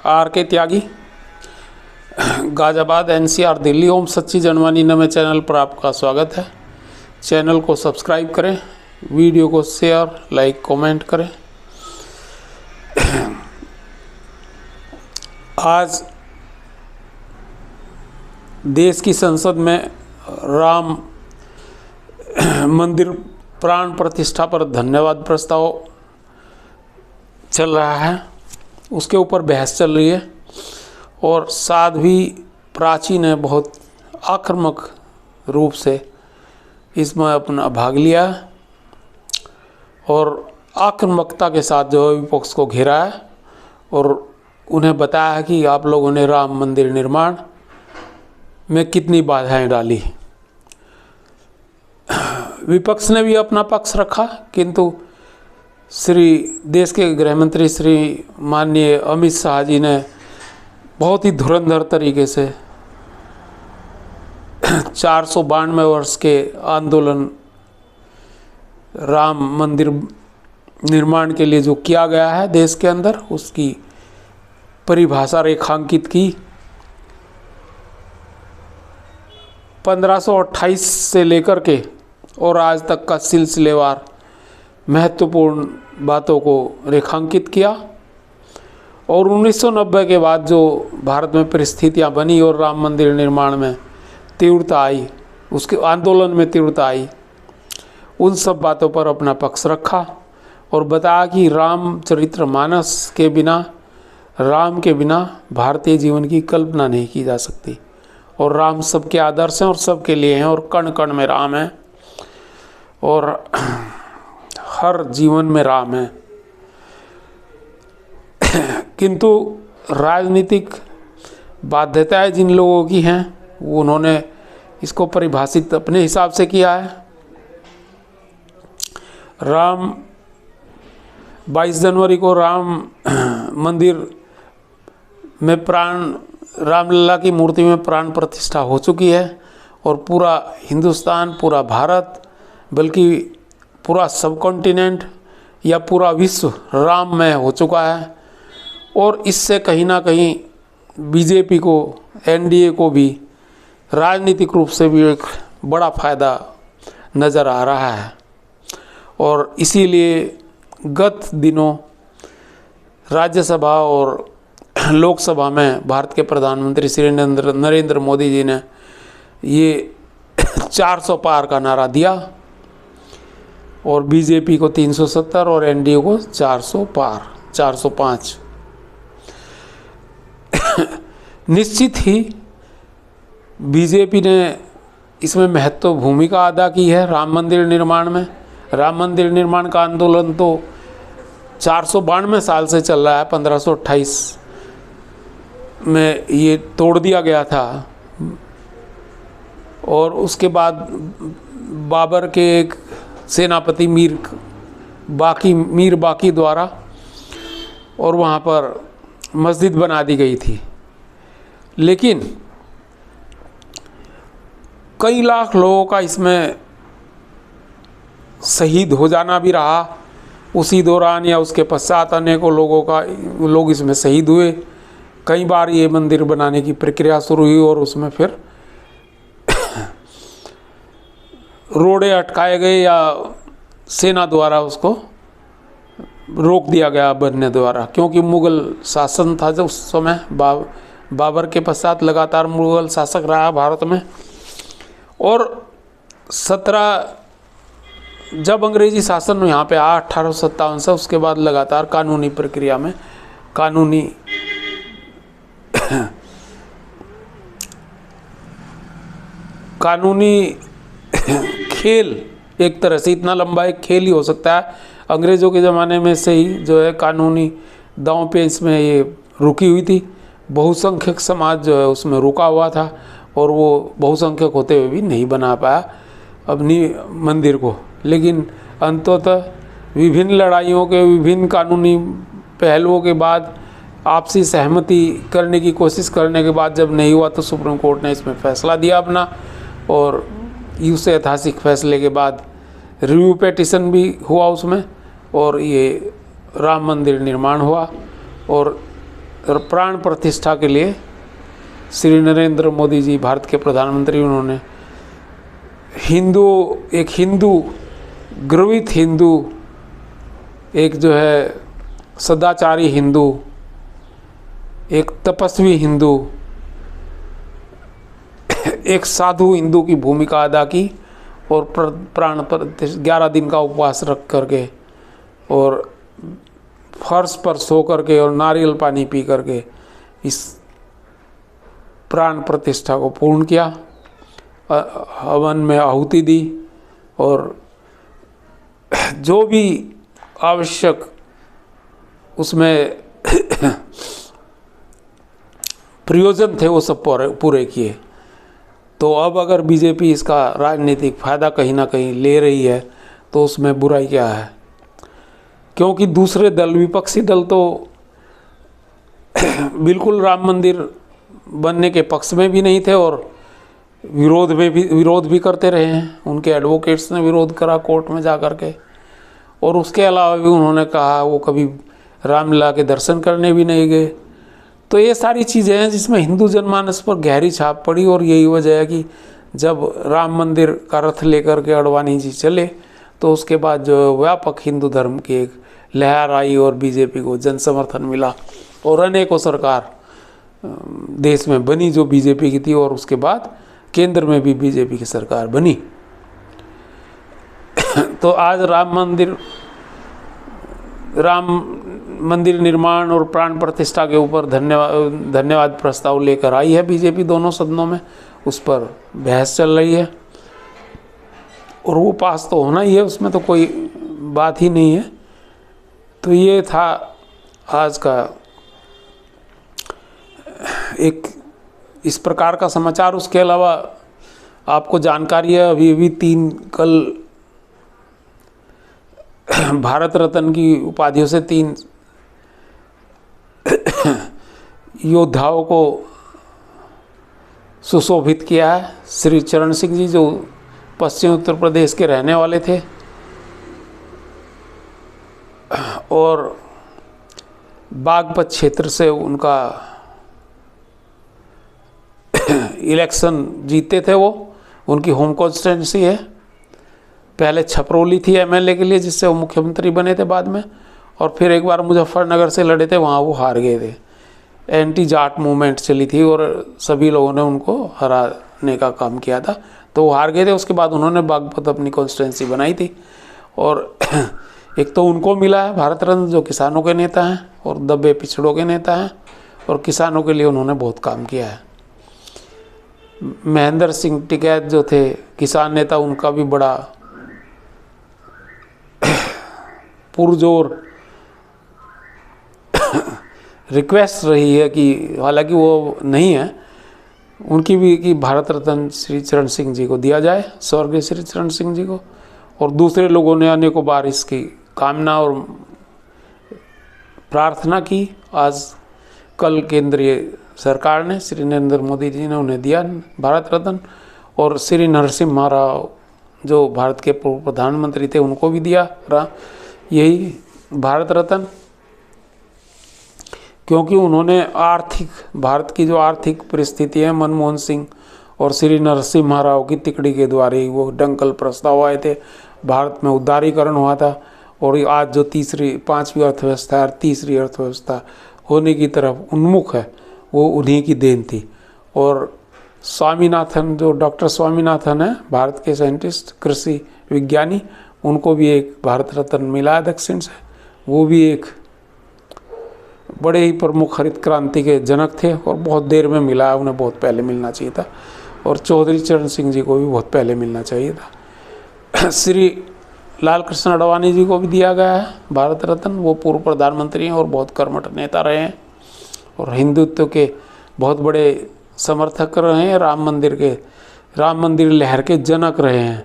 Are के त्यागी, Ghaziabad NCR Delhi. ओम सच्ची जनवानी नमे चैनल पर आपका स्वागत है। चैनल को सब्सक्राइब करें, वीडियो को शेयर लाइक कमेंट करें। आज देश की संसद में राम मंदिर प्राण प्रतिष्ठा पर धन्यवाद प्रस्ताव चल रहा है, उसके ऊपर बहस चल रही है और साध्वी प्राची ने बहुत आक्रामक रूप से इसमें अपना भाग लिया और आक्रामकता के साथ जो विपक्ष को घेरा है और उन्हें बताया है कि आप लोगों ने राम मंदिर निर्माण में कितनी बाधाएं डाली। विपक्ष ने भी अपना पक्ष रखा, किंतु देश के गृह मंत्री श्री माननीय अमित शाह जी ने बहुत ही धुरंधर तरीके से 492 वर्ष के आंदोलन राम मंदिर निर्माण के लिए जो किया गया है देश के अंदर, उसकी परिभाषा रेखांकित की। 1528 से लेकर के और आज तक का सिलसिलेवार महत्वपूर्ण बातों को रेखांकित किया और 1990 के बाद जो भारत में परिस्थितियां बनी और राम मंदिर निर्माण में तीव्रता आई, उसके आंदोलन में तीव्रता आई, उन सब बातों पर अपना पक्ष रखा और बताया कि रामचरितमानस के बिना, राम के बिना भारतीय जीवन की कल्पना नहीं की जा सकती और राम सबके आदर्श हैं और सबके लिए हैं और कण कण में राम है और हर जीवन में राम है। किंतु राजनीतिक बाध्यताएं जिन लोगों की हैं उन्होंने इसको परिभाषित अपने हिसाब से किया है। 22 जनवरी को राम मंदिर में रामलला की मूर्ति में प्राण प्रतिष्ठा हो चुकी है और पूरा हिंदुस्तान, पूरा भारत, बल्कि पूरा सबकॉन्टिनेंट या पूरा विश्व राममय हो चुका है और इससे कहीं ना कहीं बीजेपी को, एनडीए को भी राजनीतिक रूप से भी एक बड़ा फ़ायदा नज़र आ रहा है और इसीलिए गत दिनों राज्यसभा और लोकसभा में भारत के प्रधानमंत्री श्री नरेंद्र मोदी जी ने ये 400 पार का नारा दिया और बीजेपी को 370 और एनडीए को 400 पार, 405। निश्चित ही बीजेपी ने इसमें महत्वपूर्ण भूमिका अदा की है राम मंदिर निर्माण में। राम मंदिर निर्माण का आंदोलन तो 492 साल से चल रहा है, 1528 में ये तोड़ दिया गया था और उसके बाद बाबर के एक सेनापति मीर बाकी द्वारा और वहाँ पर मस्जिद बना दी गई थी। लेकिन कई लाख लोगों का इसमें शहीद हो जाना भी रहा उसी दौरान या उसके पश्चात। अनेकों लोग इसमें शहीद हुए। कई बार ये मंदिर बनाने की प्रक्रिया शुरू हुई और उसमें फिर रोड़े अटकाए गए या सेना द्वारा उसको रोक दिया गया बनने द्वारा, क्योंकि मुग़ल शासन था जब उस समय। बाबर के पश्चात लगातार मुग़ल शासक रहा भारत में और 17 जब अंग्रेजी शासन यहाँ पे आया 1857 से, उसके बाद लगातार कानूनी प्रक्रिया में कानूनी खेल, एक तरह से इतना लंबा एक खेल ही हो सकता है। अंग्रेज़ों के ज़माने में से ही जो है कानूनी दांव पे इसमें ये रुकी हुई थी। बहुसंख्यक समाज जो है उसमें रुका हुआ था और वो बहुसंख्यक होते हुए भी नहीं बना पाया अपनी मंदिर को। लेकिन अंततः विभिन्न लड़ाइयों के, विभिन्न कानूनी पहलुओं के बाद, आपसी सहमति करने की कोशिश करने के बाद जब नहीं हुआ तो सुप्रीम कोर्ट ने इसमें फैसला दिया अपना और उस ऐतिहासिक फैसले के बाद रिव्यू पेटिशन भी हुआ उसमें और ये राम मंदिर निर्माण हुआ और प्राण प्रतिष्ठा के लिए श्री नरेंद्र मोदी जी भारत के प्रधानमंत्री, उन्होंने एक हिंदू, गर्वित हिंदू, एक जो है सदाचारी हिंदू, एक तपस्वी हिंदू, एक साधु हिंदू की भूमिका अदा की और प्राण प्रतिष्ठा 11 दिन का उपवास रख करके और फर्श पर सो करके और नारियल पानी पी करके इस प्राण प्रतिष्ठा को पूर्ण किया, हवन में आहुति दी और जो भी आवश्यक उसमें प्रयोजन थे वो सब पूरे किए। तो अब अगर बीजेपी इसका राजनीतिक फायदा कहीं ना कहीं ले रही है तो उसमें बुराई क्या है, क्योंकि दूसरे दल, विपक्षी दल तो बिल्कुल राम मंदिर बनने के पक्ष में भी नहीं थे और विरोध भी करते रहे हैं। उनके एडवोकेट्स ने विरोध करा कोर्ट में जा कर के, और उसके अलावा भी उन्होंने कहा वो कभी रामलला के दर्शन करने भी नहीं गए। तो ये सारी चीज़ें हैं जिसमें हिंदू जनमानस पर गहरी छाप पड़ी, और यही वजह है कि जब राम मंदिर का रथ लेकर के अडवाणी जी चले तो उसके बाद जो व्यापक हिंदू धर्म की एक लहर आई और बीजेपी को जन समर्थन मिला और अनेकों सरकार देश में बनी जो बीजेपी की थी, और उसके बाद केंद्र में भी बीजेपी की सरकार बनी। तो आज राम मंदिर निर्माण और प्राण प्रतिष्ठा के ऊपर धन्यवाद प्रस्ताव लेकर आई है बीजेपी दोनों सदनों में, उस पर बहस चल रही है और वो पास तो होना ही है, उसमें तो कोई बात ही नहीं है। तो ये था आज का एक इस प्रकार का समाचार। उसके अलावा आपको जानकारी है अभी कल भारत रत्न की उपाधियों से 3 योद्धाओं को सुशोभित किया है। श्री चरण सिंह जी जो पश्चिम उत्तर प्रदेश के रहने वाले थे और बागपत क्षेत्र से उनका इलेक्शन जीते थे, वो उनकी होम कॉन्स्टिट्यूंसी है। पहले छपरौली थी एमएलए के लिए जिससे वो मुख्यमंत्री बने थे बाद में, और फिर एक बार मुजफ्फरनगर से लड़े थे, वहाँ वो हार गए थे। एंटी जाट मूवमेंट चली थी और सभी लोगों ने उनको हराने का काम किया था, तो वो हार गए थे। उसके बाद उन्होंने बागपत अपनी कॉन्स्टिट्यूंसी बनाई थी, और एक तो उनको मिला है भारत रत्न जो किसानों के नेता हैं और दबे पिछड़ों के नेता हैं, और किसानों के लिए उन्होंने बहुत काम किया है। महेंद्र सिंह टिकैत जो थे किसान नेता, उनका भी बड़ा पुरजोर रिक्वेस्ट रही है कि हालांकि वो नहीं है उनकी भी कि भारत रत्न श्री चरण सिंह जी को दिया जाए, स्वर्गीय श्री चरण सिंह जी को। और दूसरे लोगों ने अनेकों बार इसकी कामना और प्रार्थना की। आज कल केंद्रीय सरकार ने, श्री नरेंद्र मोदी जी ने उन्हें दिया भारत रत्न, और श्री नरसिम्हा राव जो भारत के पूर्व प्रधानमंत्री थे उनको भी दिया यही भारत रत्न, क्योंकि उन्होंने भारत की जो आर्थिक परिस्थिति है, मनमोहन सिंह और श्री नरसिम्हा राव की तिकड़ी के द्वारा ही वो डंकल प्रस्ताव आए थे, भारत में उदारीकरण हुआ था, और आज जो 5वीं अर्थव्यवस्था और तीसरी अर्थव्यवस्था होने की तरफ उन्मुख है वो उन्हीं की देन थी। और स्वामीनाथन जो डॉक्टर स्वामीनाथन है, भारत के साइंटिस्ट, कृषि विज्ञानी, उनको भी एक भारत रत्न मिला है दक्षिण से। वो भी एक बड़े ही प्रमुख हरित क्रांति के जनक थे और बहुत देर में मिला है, उन्हें बहुत पहले मिलना चाहिए था। और चौधरी चरण सिंह जी को भी बहुत पहले मिलना चाहिए था। श्री लाल कृष्ण अडवाणी जी को भी दिया गया है भारत रत्न, वो पूर्व प्रधानमंत्री हैं और बहुत कर्मठ नेता रहे हैं और हिंदुत्व के बहुत बड़े समर्थक रहे हैं, राम मंदिर लहर के जनक रहे हैं,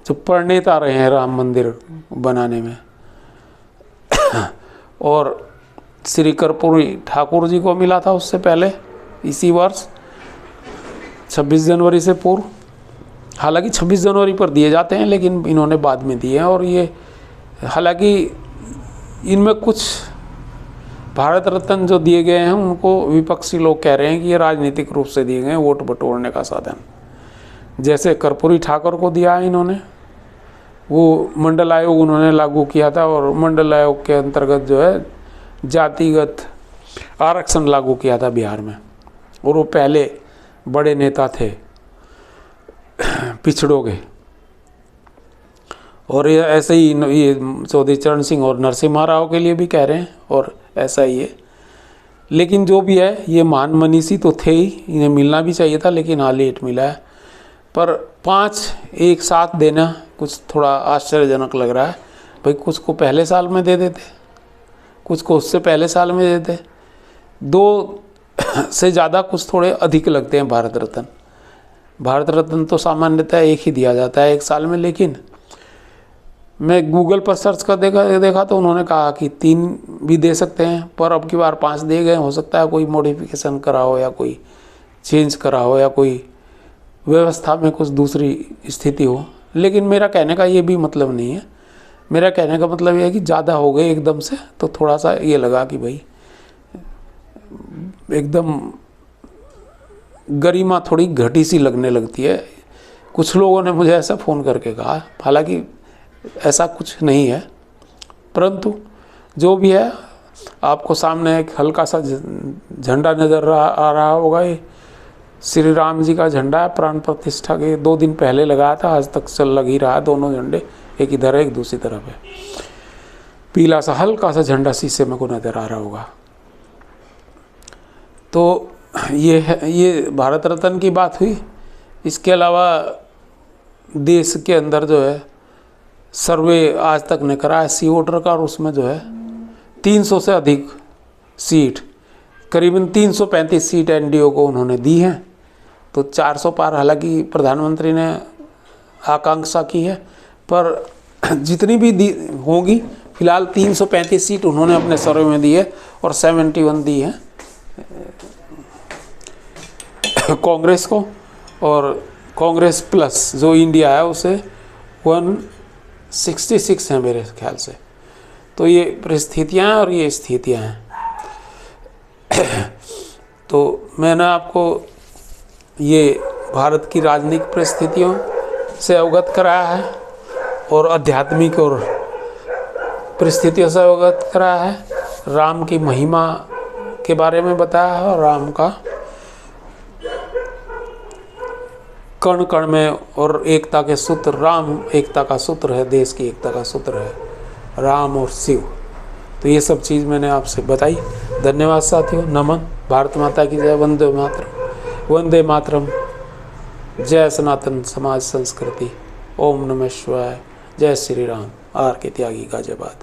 जो प्रणेता रहे हैं राम मंदिर बनाने में। और श्री कर्पूरी ठाकुर जी को मिला था उससे पहले इसी वर्ष 26 जनवरी से पूर्व। हालांकि 26 जनवरी पर दिए जाते हैं लेकिन इन्होंने बाद में दिए हैं, और ये हालांकि इनमें कुछ भारत रत्न जो दिए गए हैं उनको विपक्षी लोग कह रहे हैं कि ये राजनीतिक रूप से दिए गए हैं, वोट बटोरने का साधन। जैसे कर्पूरी ठाकुर को दिया इन्होंने, वो मंडल आयोग उन्होंने लागू किया था और मंडल आयोग के अंतर्गत जो है जातिगत आरक्षण लागू किया था बिहार में, और वो पहले बड़े नेता थे पिछड़ों के। और ये ऐसे ही ये चौधरी चरण सिंह और नरसिम्हा राव के लिए भी कह रहे हैं, और ऐसा ही है। लेकिन जो भी है, ये महान मनीषी तो थे ही, इन्हें मिलना भी चाहिए था, लेकिन हाँ लेट मिला है। पर 5 एक साथ देना कुछ थोड़ा आश्चर्यजनक लग रहा है। भाई कुछ को पहले साल में दे देते, कुछ को उससे पहले साल में देते। 2 से ज़्यादा कुछ थोड़े अधिक लगते हैं भारत रत्न। भारत रत्न तो सामान्यतः एक ही दिया जाता है 1 साल में, लेकिन मैं गूगल पर सर्च कर देखा तो उन्होंने कहा कि 3 भी दे सकते हैं, पर अब की बार 5 दे गए। हो सकता है कोई मॉडिफिकेशन करा हो या कोई चेंज करा हो या कोई व्यवस्था में कुछ दूसरी स्थिति हो, लेकिन मेरा कहने का ये भी मतलब नहीं है। मेरा कहने का मतलब ये है कि ज़्यादा हो गए एकदम से, तो थोड़ा सा ये लगा कि भाई एकदम गरिमा थोड़ी घटी सी लगने लगती है। कुछ लोगों ने मुझे ऐसा फ़ोन करके कहा, हालांकि ऐसा कुछ नहीं है, परंतु जो भी है, आपको सामने एक हल्का सा झंडा नज़र आ रहा होगा। ये श्री राम जी का झंडा है, प्राण प्रतिष्ठा के 2 दिन पहले लगाया था, आज तक चल लग ही रहा है। दोनों झंडे, एक इधर है एक दूसरी तरफ है। पीला सा हल्का सा झंडा शीशे में को नज़र आ रहा होगा। तो ये है, ये भारत रत्न की बात हुई। इसके अलावा देश के अंदर जो है सर्वे आज तक ने करा है सी वोटर का, और उसमें जो है 300 से अधिक सीट, करीबन 335 सीट एनडीओ को उन्होंने दी हैं। तो 400 पार हालांकि प्रधानमंत्री ने आकांक्षा की है, पर जितनी भी दी होंगी, फिलहाल 335 सीट उन्होंने अपने सर्वे में दी है, और 71 दी है कांग्रेस को, और कांग्रेस प्लस जो इंडिया है उसे 166 हैं मेरे ख्याल से। तो ये परिस्थितियाँ हैं और ये स्थितियाँ हैं। तो मैंने आपको ये भारत की राजनीतिक परिस्थितियों से अवगत कराया है, और आध्यात्मिक और परिस्थितियों से अवगत कराया है। राम की महिमा के बारे में बताया है, और राम का कण कण में और एकता के सूत्र, राम एकता का सूत्र है, देश की एकता का सूत्र है राम और शिव। तो ये सब चीज़ मैंने आपसे बताई। धन्यवाद साथियों, नमन। भारत माता की जय। वंदे मातरम, वंदे मातरम। जय सनातन समाज संस्कृति। ओम नमः शिवाय। जय श्री राम। आर के त्यागी का जयबाद।